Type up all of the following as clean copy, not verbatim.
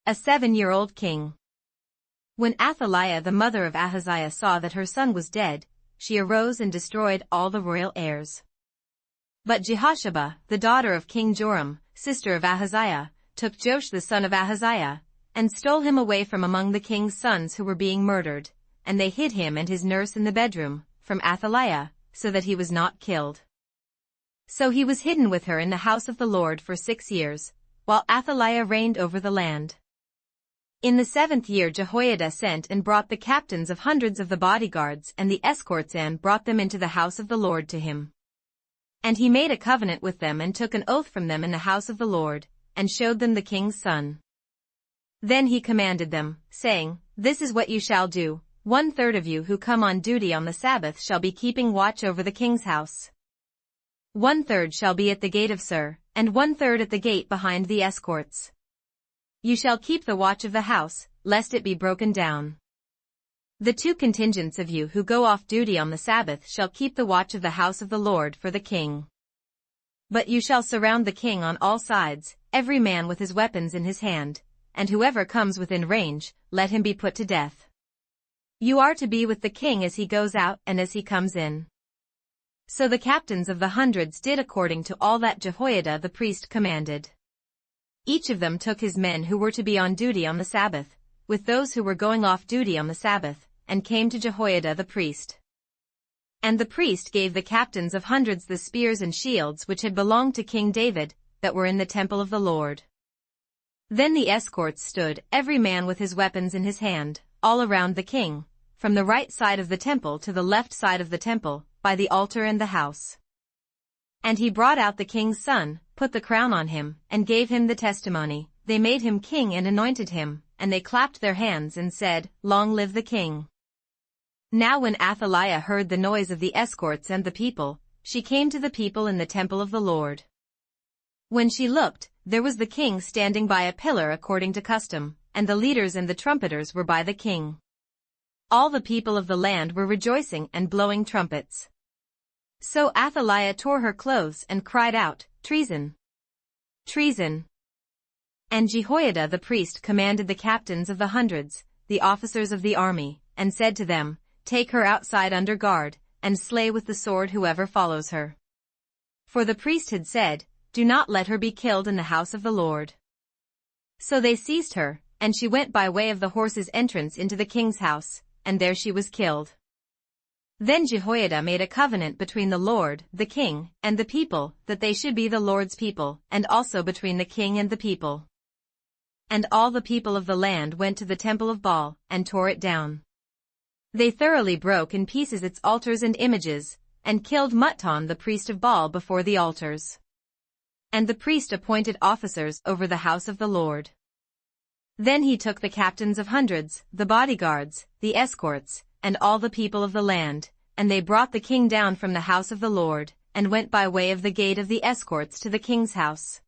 A 7-year-old king. When Athaliah the mother of Ahaziah saw that her son was dead, she arose and destroyed all the royal heirs. But Jehosheba, the daughter of King Joram, sister of Ahaziah, took Joash the son of Ahaziah, and stole him away from among the king's sons who were being murdered, and they hid him and his nurse in the bedroom, from Athaliah, so that he was not killed. So he was hidden with her in the house of the Lord for 6 years, while Athaliah reigned over the land. In the 7th year Jehoiada sent and brought the captains of hundreds of the bodyguards and the escorts and brought them into the house of the Lord to him. And he made a covenant with them and took an oath from them in the house of the Lord, and showed them the king's son. Then he commanded them, saying, This is what you shall do, 1/3 of you who come on duty on the Sabbath shall be keeping watch over the king's house. 1/3 shall be at the gate of Sur, and 1/3 at the gate behind the escorts. You shall keep the watch of the house, lest it be broken down. The 2 contingents of you who go off duty on the Sabbath shall keep the watch of the house of the Lord for the king. But you shall surround the king on all sides, every man with his weapons in his hand, and whoever comes within range, let him be put to death. You are to be with the king as he goes out and as he comes in. So the captains of the hundreds did according to all that Jehoiada the priest commanded. Each of them took his men who were to be on duty on the Sabbath, with those who were going off duty on the Sabbath, and came to Jehoiada the priest. And the priest gave the captains of hundreds the spears and shields which had belonged to King David, that were in the temple of the Lord. Then the escorts stood, every man with his weapons in his hand, all around the king, from the right side of the temple to the left side of the temple, by the altar and the house. And he brought out the king's son, put the crown on him, and gave him the testimony. They made him king and anointed him, and they clapped their hands and said, Long live the king. Now when Athaliah heard the noise of the escorts and the people, she came to the people in the temple of the Lord. When she looked, there was the king standing by a pillar according to custom, and the leaders and the trumpeters were by the king. All the people of the land were rejoicing and blowing trumpets. So Athaliah tore her clothes and cried out, Treason! Treason! And Jehoiada the priest commanded the captains of the hundreds, the officers of the army, and said to them, Take her outside under guard, and slay with the sword whoever follows her. For the priest had said, Do not let her be killed in the house of the Lord. So they seized her, and she went by way of the horse's entrance into the king's house, and there she was killed. Then Jehoiada made a covenant between the Lord, the king, and the people, that they should be the Lord's people, and also between the king and the people. And all the people of the land went to the temple of Baal, and tore it down. They thoroughly broke in pieces its altars and images, and killed Mutton the priest of Baal before the altars. And the priest appointed officers over the house of the Lord. Then he took the captains of hundreds, the bodyguards, the escorts, and all the people of the land, and they brought the king down from the house of the Lord, and went by way of the gate of the escorts to the king's house.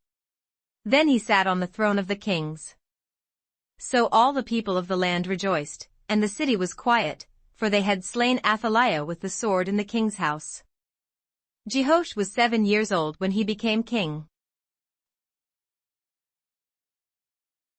Then he sat on the throne of the kings. So all the people of the land rejoiced, and the city was quiet, for they had slain Athaliah with the sword in the king's house. Jehoash was 7 years old when he became king.